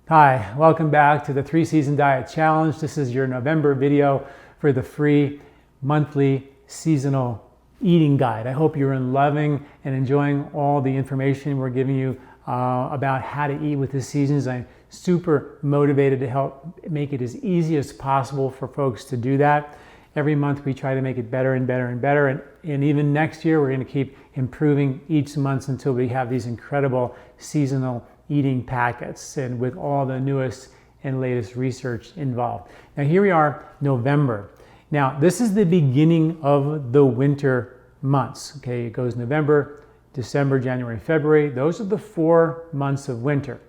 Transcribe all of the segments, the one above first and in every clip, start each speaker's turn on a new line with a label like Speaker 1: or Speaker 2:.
Speaker 1: Hi, welcome back to the 3-Season Diet Challenge. This is your November video for the free monthly seasonal eating guide. I hope you're loving and enjoying all the information we're giving you about how to eat with the seasons. I'm super motivated to help make it as easy as possible for folks to do that. Every month we try to make it better and better and better, and even next year we're going to keep improving each month until we have these incredible seasonal eating packets and with all the newest and latest research involved. Now here we are, November. Now this is the beginning of the winter months. Okay, it goes November, December, January, February. Those are the 4 months of winter.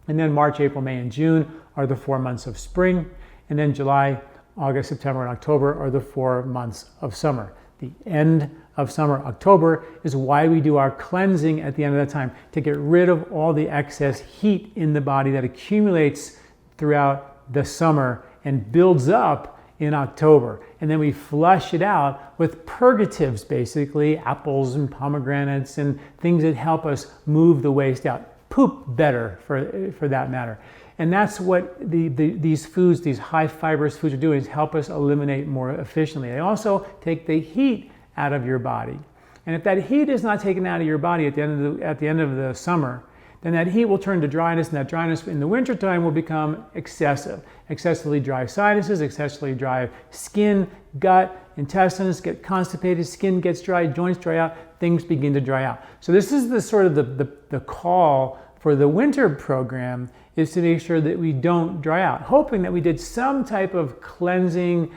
Speaker 1: And then March, April, May, and June are the 4 months of spring. And then July, August, September, and October are the 4 months of summer. The end of summer, October, is why we do our cleansing at the end of that time, to get rid of all the excess heat in the body that accumulates throughout the summer and builds up in October. And then we flush it out with purgatives, basically, apples and pomegranates and things that help us move the waste out. Poop better, for that matter. And that's what these foods, these high fibrous foods are doing, is help us eliminate more efficiently. They also take the heat out of your body. And if that heat is not taken out of your body at the end of the summer, then that heat will turn to dryness, and that dryness in the wintertime will become excessive. Excessively dry sinuses, excessively dry skin, gut, intestines get constipated, skin gets dry, joints dry out, things begin to dry out. So this is the sort of the call for the winter program, is to make sure that we don't dry out, hoping that we did some type of cleansing,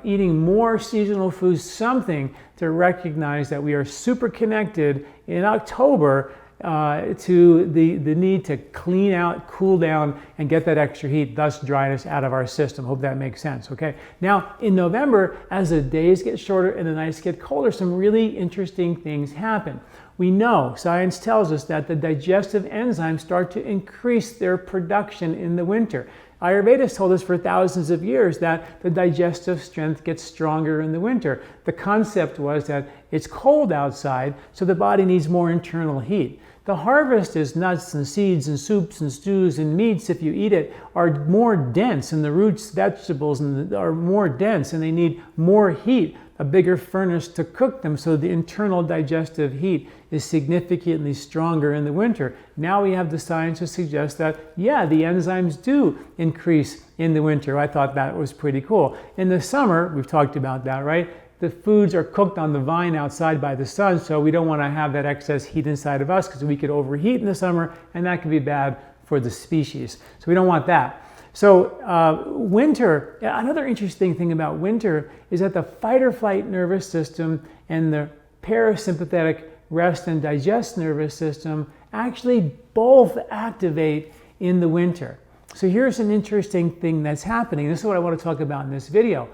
Speaker 1: eating more seasonal foods, something to recognize that we are super connected in October to the need to clean out, cool down, and get that extra heat, thus dryness, out of our system. Hope that makes sense, okay? Now, in November, as the days get shorter and the nights get colder, some really interesting things happen. We know, science tells us, that the digestive enzymes start to increase their production in the winter. Ayurveda has told us for thousands of years that the digestive strength gets stronger in the winter. The concept was that it's cold outside, so the body needs more internal heat. The harvest is nuts and seeds and soups and stews and meats, if you eat it, are more dense, and the roots, vegetables, are more dense, and they need more heat, a bigger furnace to cook them, so the internal digestive heat is significantly stronger in the winter. Now we have the science to suggest that, yeah, the enzymes do increase in the winter. I thought that was pretty cool. In the summer, we've talked about that, right? The foods are cooked on the vine outside by the sun, so we don't want to have that excess heat inside of us, because we could overheat in the summer, and that could be bad for the species. So we don't want that. So winter, another interesting thing about winter is that the fight or flight nervous system and the parasympathetic rest and digest nervous system actually both activate in the winter. So here's an interesting thing that's happening. This is what I want to talk about in this video.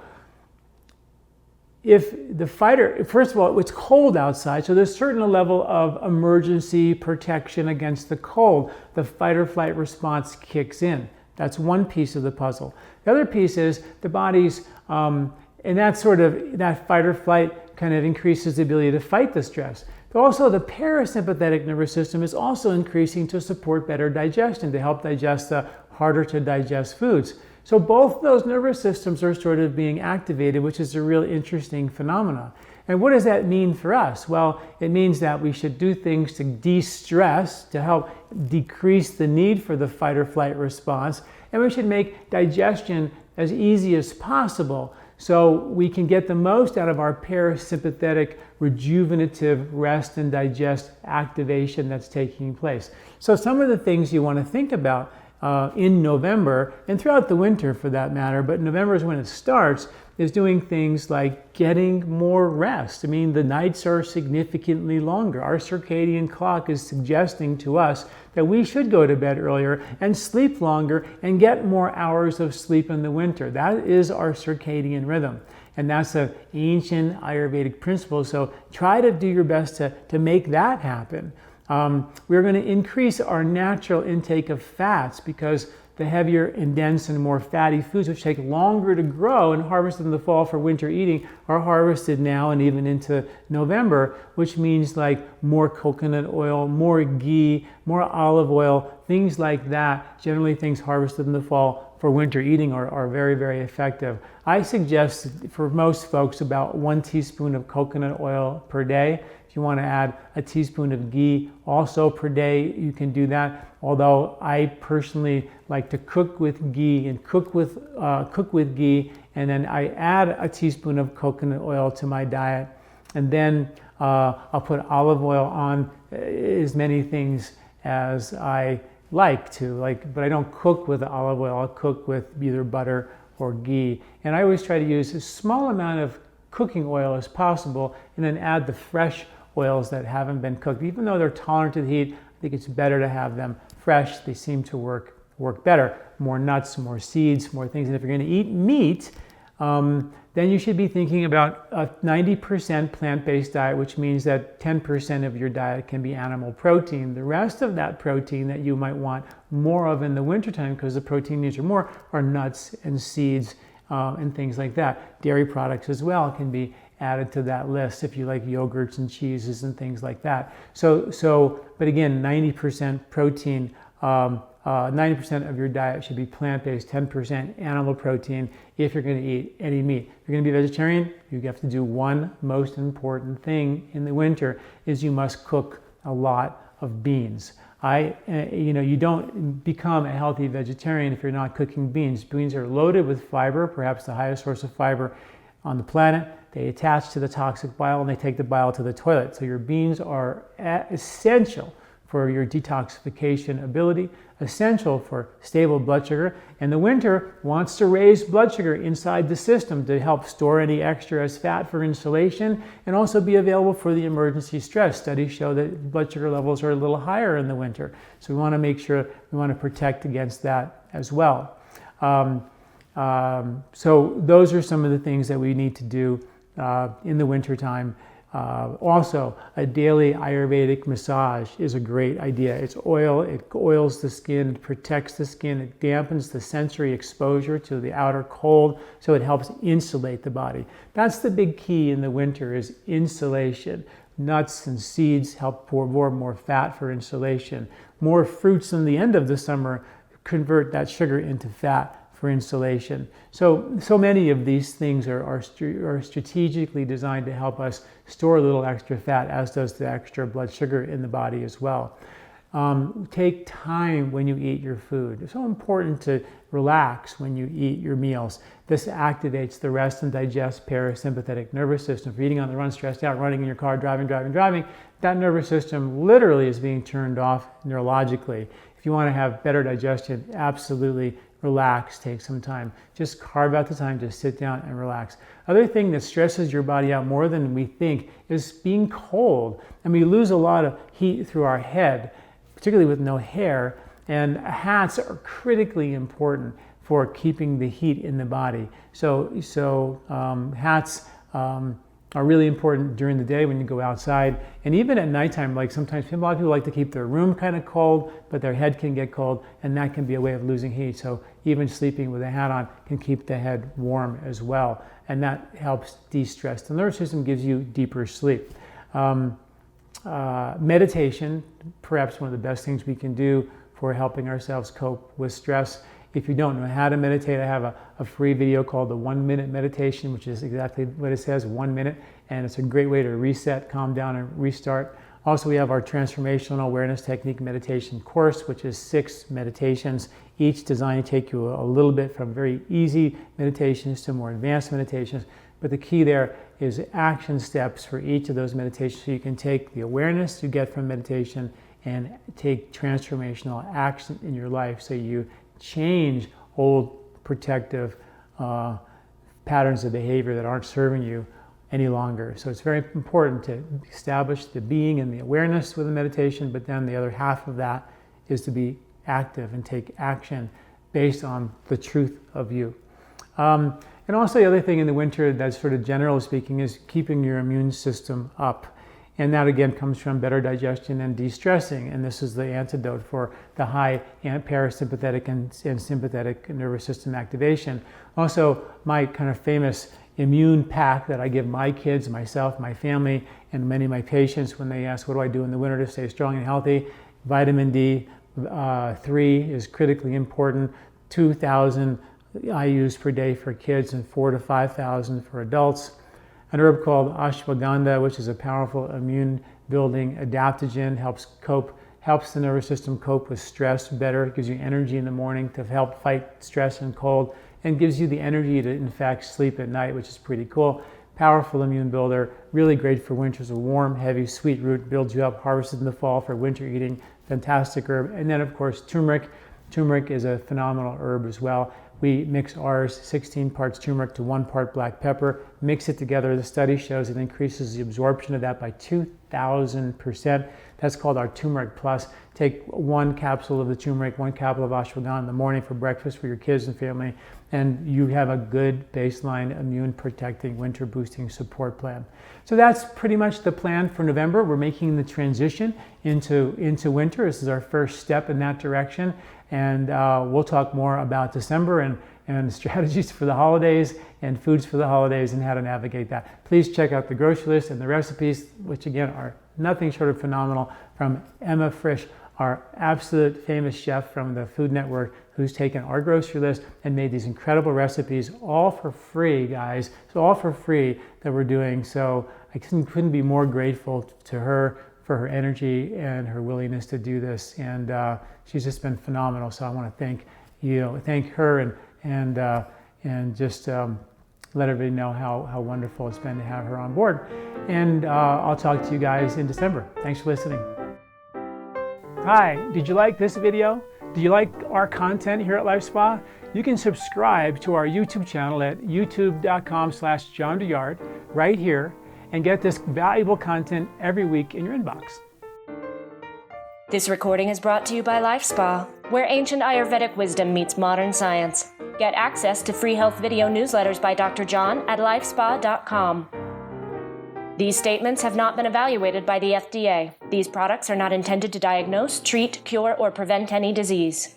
Speaker 1: If the fighter, first of all, it's cold outside, so there's a certain level of emergency protection against the cold. The fight or flight response kicks in. That's one piece of the puzzle. The other piece is the body's, and that fight or flight kind of increases the ability to fight the stress. But also the parasympathetic nervous system is also increasing to support better digestion, to help digest the harder to digest foods. So both those nervous systems are sort of being activated, which is a real interesting phenomenon. And what does that mean for us? Well, it means that we should do things to de-stress, to help decrease the need for the fight or flight response, and we should make digestion as easy as possible so we can get the most out of our parasympathetic rejuvenative rest and digest activation that's taking place. So some of the things you want to think about in November, and throughout the winter for that matter, but November is when it starts, is doing things like getting more rest. I mean, the nights are significantly longer. Our circadian clock is suggesting to us that we should go to bed earlier and sleep longer and get more hours of sleep in the winter. That is our circadian rhythm. And that's an ancient Ayurvedic principle. So try to do your best to make that happen. We're going to increase our natural intake of fats, because the heavier and dense and more fatty foods, which take longer to grow and harvested in the fall for winter eating, are harvested now and even into November, which means like more coconut oil, more ghee, more olive oil, things like that, generally things harvested in the fall for winter eating, are very, very effective. I suggest for most folks about 1 teaspoon of coconut oil per day. If you want to add a teaspoon of ghee also per day, you can do that. Although I personally like to cook with ghee and cook with ghee, and then I add a teaspoon of coconut oil to my diet, and then I'll put olive oil on as many things as I like to, but I don't cook with olive oil. I'll cook with either butter or ghee, and I always try to use a small amount of cooking oil as possible, and then add the fresh oils that haven't been cooked. Even though they're tolerant to the heat, I think it's better to have them fresh. They seem to work better. More nuts, more seeds, more things. And if you're going to eat meat, then you should be thinking about a 90% plant-based diet, which means that 10% of your diet can be animal protein. The rest of that protein that you might want more of in the wintertime, because the protein needs are more, are nuts and seeds and things like that. Dairy products as well can be added to that list if you like yogurts and cheeses and things like that. But again, 90% protein, 90% of your diet should be plant-based, 10% animal protein if you're going to eat any meat. If you're going to be vegetarian, you have to do one most important thing in the winter is you must cook a lot of beans. You don't become a healthy vegetarian if you're not cooking beans. Beans are loaded with fiber, perhaps the highest source of fiber on the planet. They attach to the toxic bile and they take the bile to the toilet. So your beans are essential for your detoxification ability, essential for stable blood sugar. And the winter wants to raise blood sugar inside the system to help store any extra as fat for insulation and also be available for the emergency stress. Studies show that blood sugar levels are a little higher in the winter. So we want to make sure we want to protect against that as well. So those are some of the things that we need to do in the wintertime. Also, a daily Ayurvedic massage is a great idea. It's oil, it oils the skin, it protects the skin, it dampens the sensory exposure to the outer cold, so it helps insulate the body. That's the big key in the winter is insulation. Nuts and seeds help absorb more fat for insulation. More fruits in the end of the summer convert that sugar into fat for insulation. So many of these things are strategically designed to help us store a little extra fat, as does the extra blood sugar in the body as well. Take time when you eat your food. It's so important to relax when you eat your meals. This activates the rest and digest parasympathetic nervous system. If you're eating on the run, stressed out, running in your car, driving, that nervous system literally is being turned off neurologically. If you want to have better digestion, absolutely relax, take some time. Just carve out the time to sit down and relax. Other thing that stresses your body out more than we think is being cold. And we lose a lot of heat through our head, particularly with no hair, and hats are critically important for keeping the heat in the body. So hats are really important during the day when you go outside, and even at nighttime. Like sometimes a lot of people like to keep their room kind of cold, but their head can get cold, and that can be a way of losing heat. So even sleeping with a hat on can keep the head warm as well, and that helps de-stress. The nervous system gives you deeper sleep. Meditation, perhaps one of the best things we can do for helping ourselves cope with stress. If you don't know how to meditate, I have a free video called the 1 minute meditation, which is exactly what it says, 1 minute. And it's a great way to reset, calm down, and restart. Also, we have our transformational awareness technique meditation course, which is 6 meditations, each designed to take you a little bit from very easy meditations to more advanced meditations. But the key there is action steps for each of those meditations, so you can take the awareness you get from meditation and take transformational action in your life, so you change old protective patterns of behavior that aren't serving you any longer. So it's very important to establish the being and the awareness with the meditation, but then the other half of that is to be active and take action based on the truth of you. And also the other thing in the winter that's sort of generally speaking is keeping your immune system up. And that again comes from better digestion and de-stressing. And this is the antidote for the high parasympathetic and sympathetic nervous system activation. Also, my kind of famous immune pack that I give my kids, myself, my family, and many of my patients when they ask, what do I do in the winter to stay strong and healthy? Vitamin D, 3 is critically important, 2,000 IUs per day for kids and 4,000 to 5,000 for adults. An herb called ashwagandha, which is a powerful immune-building adaptogen, helps the nervous system cope with stress better, gives you energy in the morning to help fight stress and cold, and gives you the energy to, in fact, sleep at night, which is pretty cool. Powerful immune builder, really great for winters. A warm, heavy, sweet root, builds you up, harvested in the fall for winter eating. Fantastic herb. And then, of course, turmeric. Turmeric is a phenomenal herb as well. We mix ours, 16 parts turmeric to 1 part black pepper, mix it together. The study shows it increases the absorption of that by 2,000%. That's called our Turmeric Plus. Take 1 capsule of the turmeric, 1 capsule of ashwagandha in the morning for breakfast for your kids and family, and you have a good baseline immune protecting, winter boosting support plan. So that's pretty much the plan for November. We're making the transition into winter. This is our first step in that direction. And we'll talk more about December and strategies for the holidays and foods for the holidays and how to navigate that. Please check out the grocery list and the recipes, which again are nothing short of phenomenal, from Emma Frisch, our absolute famous chef from the Food Network, who's taken our grocery list and made these incredible recipes all for free, guys. So all for free that we're doing. So I couldn't be more grateful to her for her energy and her willingness to do this, and she's just been phenomenal. So I want to thank her and just let everybody know how wonderful it's been to have her on board. And I'll talk to you guys in December. Thanks for listening. Hi, did you like this video? Do you like our content here at LifeSpa? You can subscribe to our YouTube channel at youtube.com/John Douillard right here, and get this valuable content every week in your inbox.
Speaker 2: This recording is brought to you by LifeSpa, where ancient Ayurvedic wisdom meets modern science. Get access to free health video newsletters by Dr. John at lifespa.com. These statements have not been evaluated by the FDA. These products are not intended to diagnose, treat, cure, or prevent any disease.